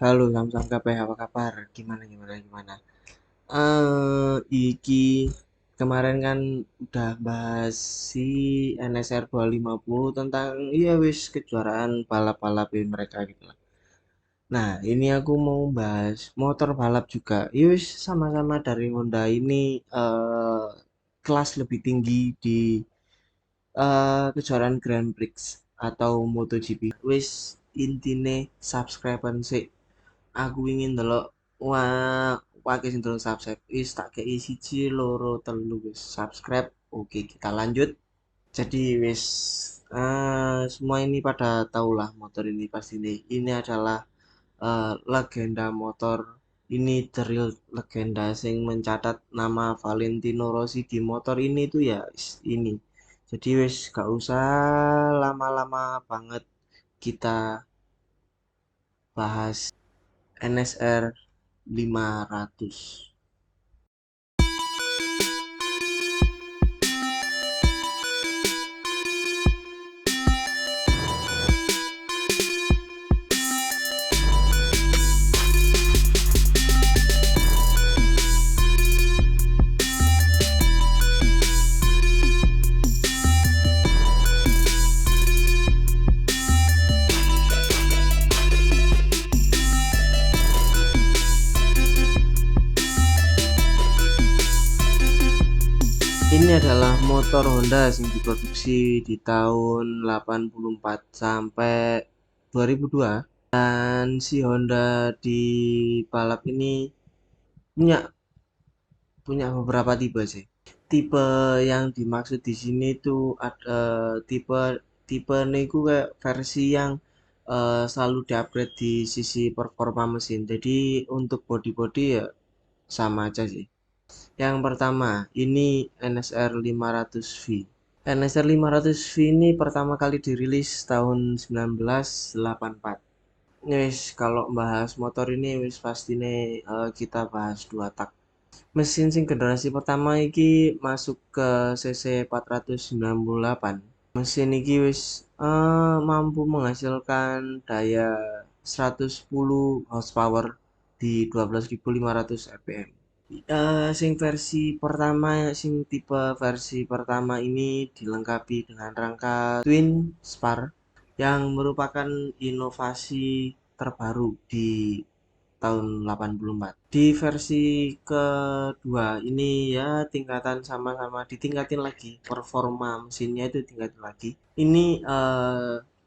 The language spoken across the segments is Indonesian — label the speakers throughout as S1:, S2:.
S1: Halo Samsung KP, apa kabar? Gimana? Iki kemarin kan udah bahas si NSR 250 tentang iya wis kejuaraan balap-balap mereka gitu lah. Nah, ini aku mau bahas motor balap juga. Iya wis sama-sama dari Honda ini kelas lebih tinggi di kejuaraan Grand Prix atau MotoGP. Wis intine subscribe sih. Aku ingin delok wah pakai sing durung subscribe wis tak kei siji loro telu wis subscribe. Oke, kita lanjut. Jadi wis semua ini pada tahulah motor ini pasti ini adalah legenda motor. Ini the real legenda sing mencatat nama Valentino Rossi di motor ini tuh ya ini. Jadi wis gak usah lama-lama banget, kita bahas NSR 500. Ini adalah motor Honda yang diproduksi di tahun 84 sampai 2002, dan si Honda di balap ini punya punya beberapa tipe sih. Tipe yang dimaksud di sini tuh ada tipe tipe niku kayak versi yang selalu diupgrade di sisi performa mesin. Jadi untuk body-body ya sama aja sih. Yang pertama, ini NSR 500V. NSR 500V ini pertama kali dirilis tahun 1984. Wis, kalau bahas motor ini wis pasti nih kita bahas dua tak. Mesin sing generasi pertama iki masuk ke cc 498. Mesin iki wis mampu menghasilkan daya 110 horsepower di 12.500 rpm. Sing tipe versi pertama ini dilengkapi dengan rangka twin spar yang merupakan inovasi terbaru di tahun 84. Di versi kedua ini ya tingkatan sama-sama ditingkatin lagi, performa mesinnya itu tingkatin lagi. Ini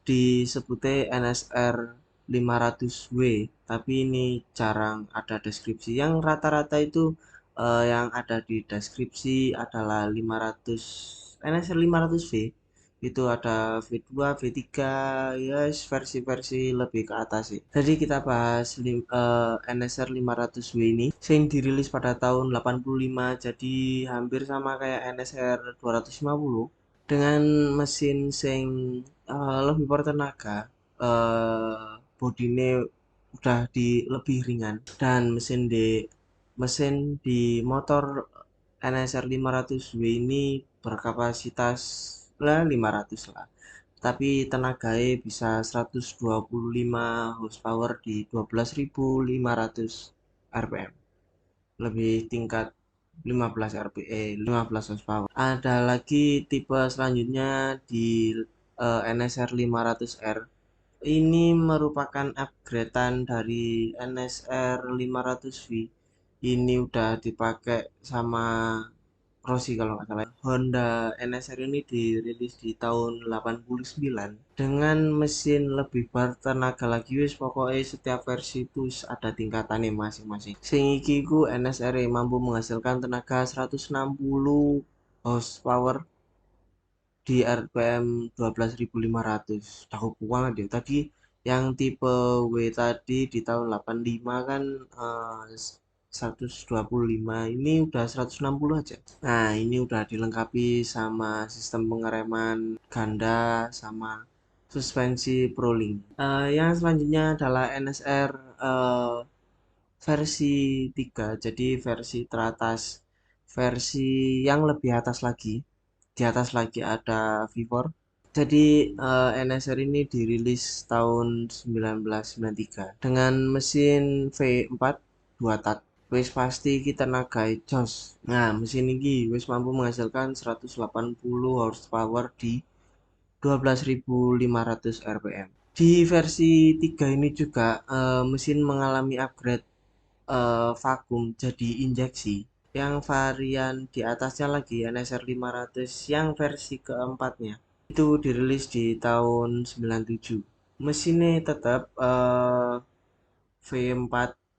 S1: disebutnya NSR 500W, tapi ini jarang ada deskripsi. Yang rata-rata itu yang ada di deskripsi adalah 500 NSR 500V. Itu ada V2, V3, ya versi-versi lebih ke atas sih. Jadi kita bahas NSR 500W ini yang dirilis pada tahun 85, jadi hampir sama kayak NSR 250 dengan mesin sing lebih bertenaga. Bodine udah di lebih ringan, dan mesin di motor NSR 500W ini berkapasitas lah 500 lah, tapi tenaganya bisa 125 horsepower di 12.500 rpm, lebih tingkat 15 rpm, 15 horsepower. Ada lagi tipe selanjutnya di NSR 500R. Ini merupakan upgradean dari NSR 500V. Ini udah dipakai sama Rossi kalau nggak salah. Honda NSR ini dirilis di tahun 89 dengan mesin lebih bertenaga lagi. Wis pokoknya setiap versi itu ada tingkatannya masing-masing. Sing iki ku NSR mampu menghasilkan tenaga 160 horsepower di RPM 12.500. Tahu banget ya. Tadi yang tipe W tadi di tahun 85 kan 125, ini udah 160 aja. Nah, ini udah dilengkapi sama sistem pengereman ganda sama suspensi Prolink. Yang selanjutnya adalah NSR versi 3, jadi versi teratas, versi yang lebih atas lagi. Di atas lagi ada V4, Jadi NSR ini dirilis tahun 1993 dengan mesin V4 2 tak. Wis pasti kita nagai jos. Nah, mesin ini wis mampu menghasilkan 180 horsepower di 12.500 rpm. Di versi 3 ini juga mesin mengalami upgrade vakum jadi injeksi. Yang varian di atasnya lagi NSR 500 yang versi keempatnya itu dirilis di tahun 97. Mesinnya tetap V4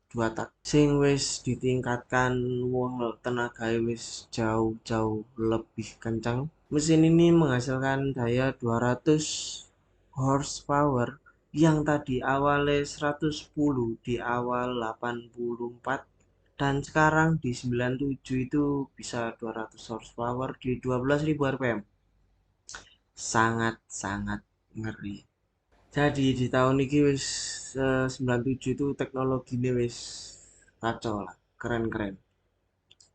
S1: 2 tak sing wis ditingkatkan, wah tenaga wis jauh-jauh lebih kencang. Mesin ini menghasilkan daya 200 horsepower yang tadi awalnya 110 di awal 84 dan sekarang di 97 itu bisa 200 horsepower di 12.000 rpm. Sangat-sangat ngeri. Jadi di tahun ini wis 97 itu teknologinya wis kacau lah, keren-keren.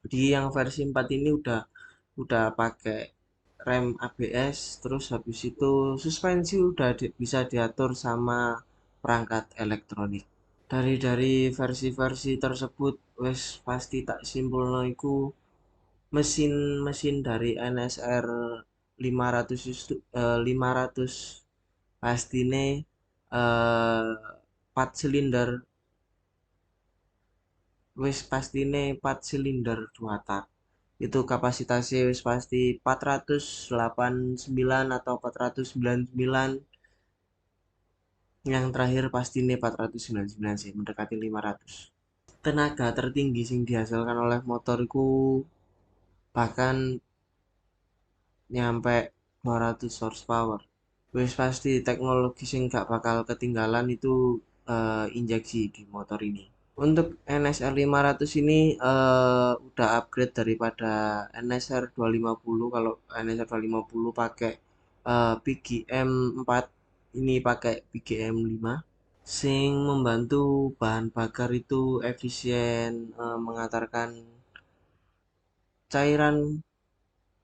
S1: Di yang versi 4 ini udah pakai rem ABS, terus habis itu suspensi udah bisa diatur sama perangkat elektronik. Dari versi-versi tersebut wis pasti tak simpulno iku mesin-mesin dari NSR 500 500 pastine 4 silinder, wis pastine 4 silinder 2 tak. Itu kapasitasnya wis pasti 489 atau 499. Yang terakhir pastine 499 sih, mendekati 500. Tenaga tertinggi sing dihasilkan oleh motorku bahkan nyampe 200 horsepower. Wis pasti teknologi sing gak bakal ketinggalan itu injeksi di motor ini. Untuk NSR 500 ini udah upgrade daripada NSR 250. Kalau NSR 250 pakai PGM 4, ini pakai PGM 5 sing membantu bahan bakar itu efisien mengantarkan cairan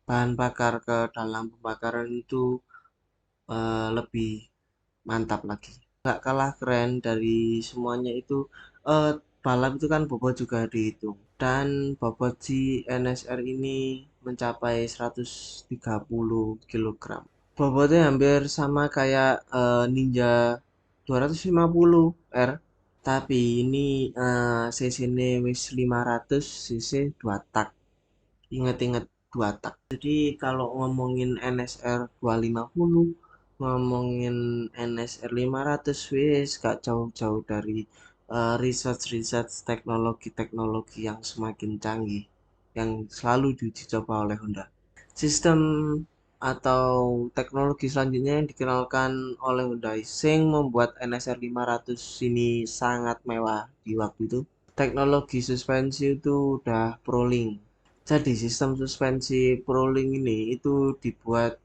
S1: bahan bakar ke dalam pembakaran itu lebih mantap lagi. Gak kalah keren dari semuanya itu eh, balap itu kan bobot juga dihitung dan bobot si NSR ini mencapai 130 kilogram. Bobotnya hampir sama kayak Ninja 250 R, tapi ini cc-nya wis 500 cc 2 tak. Ingat-ingat 2 tak. Jadi kalau ngomongin NSR 250, ngomongin NSR 500 wis gak jauh-jauh dari research-research teknologi-teknologi yang semakin canggih yang selalu diuji coba oleh Honda. Sistem atau teknologi selanjutnya yang dikenalkan oleh Hyundai sing membuat NSR 500 ini sangat mewah di waktu itu. Teknologi suspensi itu udah Prolink. Jadi sistem suspensi Prolink ini itu dibuat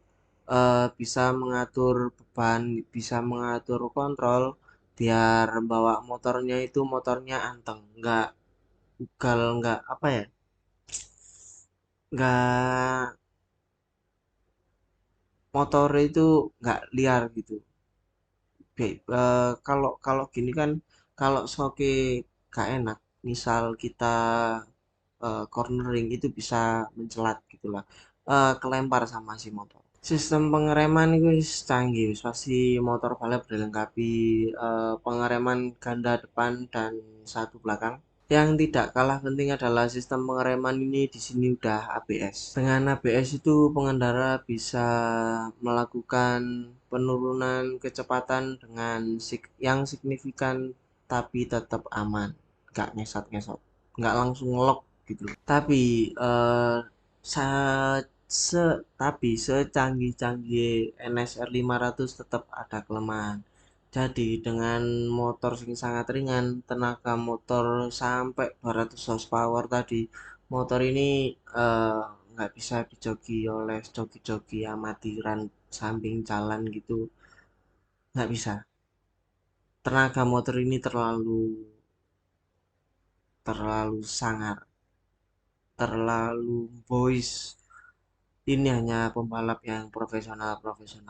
S1: bisa mengatur beban, bisa mengatur kontrol biar bawa motornya anteng, nggak ugal, nggak apa ya, nggak motornya itu nggak liar gitu. Kalau kalau gini kan kalau soke gak enak, misal kita cornering itu bisa mencelat gitulah, kelempar sama si motor. Sistem pengereman itu wis canggih, wis pasti motor balap dilengkapi pengereman ganda depan dan satu belakang. Yang tidak kalah penting adalah sistem pengereman ini di sini udah ABS. Dengan ABS itu pengendara bisa melakukan penurunan kecepatan dengan yang signifikan tapi tetap aman, nggak ngesot-ngesot, nggak langsung ngelok gitu. Tapi sa se tapi secanggih-canggih NSR 500 tetap ada kelemahan. Jadi dengan motor yang sangat ringan, tenaga motor sampai 200 horsepower tadi, motor ini eh, nggak bisa dijoki oleh joki-joki amatiran samping jalan gitu, nggak bisa. Tenaga motor ini terlalu terlalu sangar, terlalu boys, Ini hanya pembalap yang profesional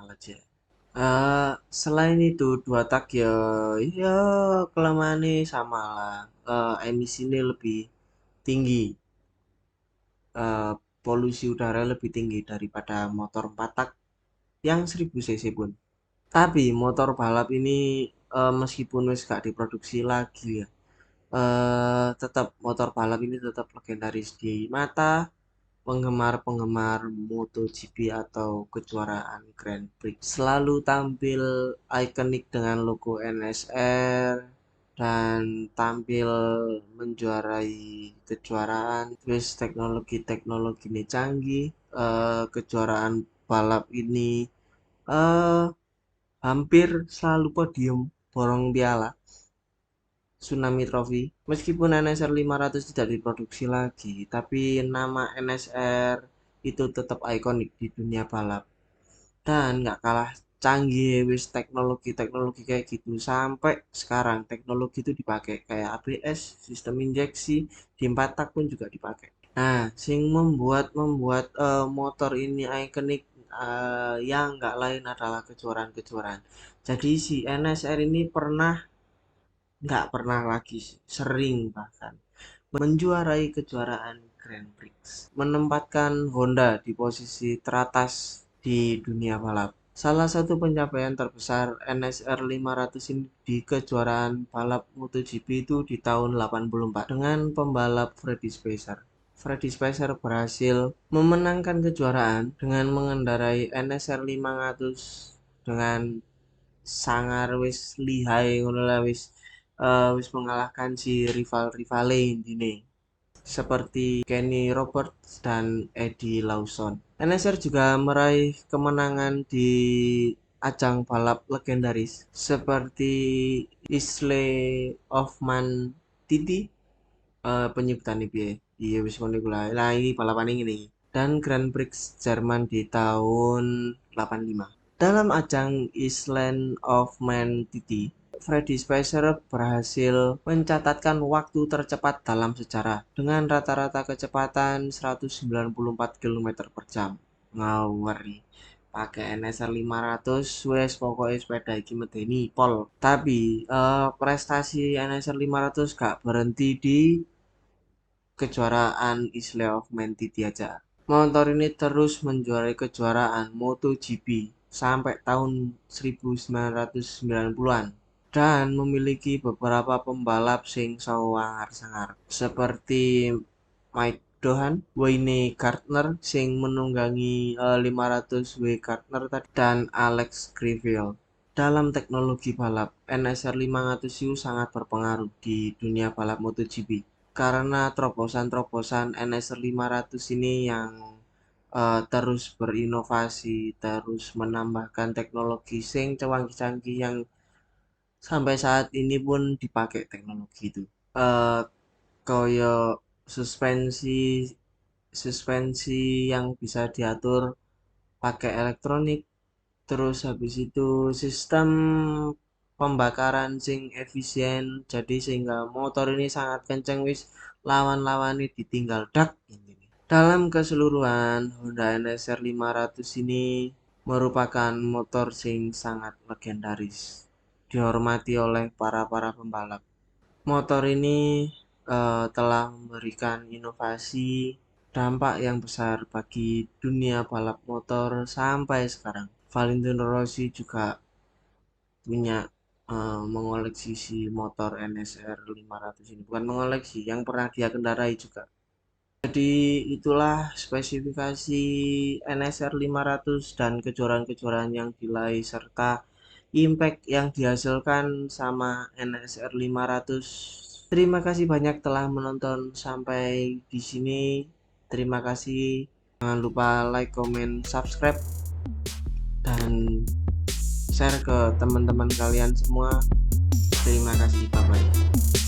S1: aja. Selain itu dua tak ya, ya kelemahannya sama lah. Emisinya lebih tinggi, eh, polusi udara lebih tinggi daripada motor 4 tak yang 1000 cc pun. Tapi motor balap ini meskipun wis gak diproduksi lagi ya, tetap motor balap ini tetap legendaris di mata penggemar-penggemar MotoGP atau kejuaraan Grand Prix. Selalu tampil ikonik dengan logo NSR dan tampil menjuarai kejuaraan. Terus teknologi ini canggih. Kejuaraan balap ini eh hampir selalu podium borong piala Tsunami Trophy. Meskipun NSR 500 tidak diproduksi lagi, tapi nama NSR itu tetap ikonik di dunia balap. Dan nggak kalah canggih wis teknologi kayak gitu sampai sekarang teknologi itu dipakai kayak ABS, sistem injeksi di 4 tak pun juga dipakai. Nah, sing membuat membuat motor ini ikonik yang nggak lain adalah kejuaraan-kejuaraan. Jadi si NSR ini nggak pernah lagi sih, sering bahkan menjuarai kejuaraan Grand Prix, menempatkan Honda di posisi teratas di dunia balap. Salah satu pencapaian terbesar NSR 500 ini di kejuaraan balap MotoGP itu di tahun 84 dengan pembalap Freddy Spacer. Freddy Spacer berhasil memenangkan kejuaraan dengan mengendarai NSR 500 dengan sangar wis lihai ngono lah wis mengalahkan si rival-rivale intine seperti Kenny Roberts dan Eddie Lawson. NSR juga meraih kemenangan di ajang balap legendaris seperti Isle of Man Titi, penyebutan piye? Iya wis ngono iku lah. Lah ini balapan ini dan Grand Prix Jerman di tahun 85. Dalam ajang Island of Man Titi, Freddy Spacer berhasil mencatatkan waktu tercepat dalam sejarah dengan rata-rata kecepatan 194 km per jam. Ngawur pakai NSR 500 wes pokoknya sepeda iki medeni pol. Tapi prestasi NSR 500 gak berhenti di kejuaraan Isle of Man Titi aja. Motor ini terus menjuarai kejuaraan MotoGP sampai tahun 1990-an dan memiliki beberapa pembalap sing sangar-sangar seperti Mike Doohan, Wayne Gardner sing menunggangi 500 W Gardner tadi dan Alex Crivell. Dalam teknologi balap, NSR 500 itu sangat berpengaruh di dunia balap MotoGP karena terobosan-terobosan NSR 500 ini yang terus berinovasi, terus menambahkan teknologi sing canggih-canggih yang sampai saat ini pun dipakai teknologi itu. Eh Koyo suspensi suspensi yang bisa diatur pakai elektronik, terus habis itu sistem pembakaran sing efisien, jadi sehingga motor ini sangat kenceng wis lawan-lawan ini ditinggal dak ini. Dalam keseluruhan Honda NSR 500 ini merupakan motor sing sangat legendaris, dihormati oleh para pembalap. Motor ini telah memberikan inovasi dampak yang besar bagi dunia balap motor sampai sekarang. Valentino Rossi juga punya mengoleksi si motor NSR 500 ini. Bukan mengoleksi, yang pernah dia kendarai juga. Jadi itulah spesifikasi NSR 500 dan kejuaraan-kejuaraan yang diraih serta impact yang dihasilkan sama NSR 500. Terima kasih banyak telah menonton sampai di sini. Terima kasih. Jangan lupa like, comment, subscribe dan share ke teman-teman kalian semua. Terima kasih. Bye bye.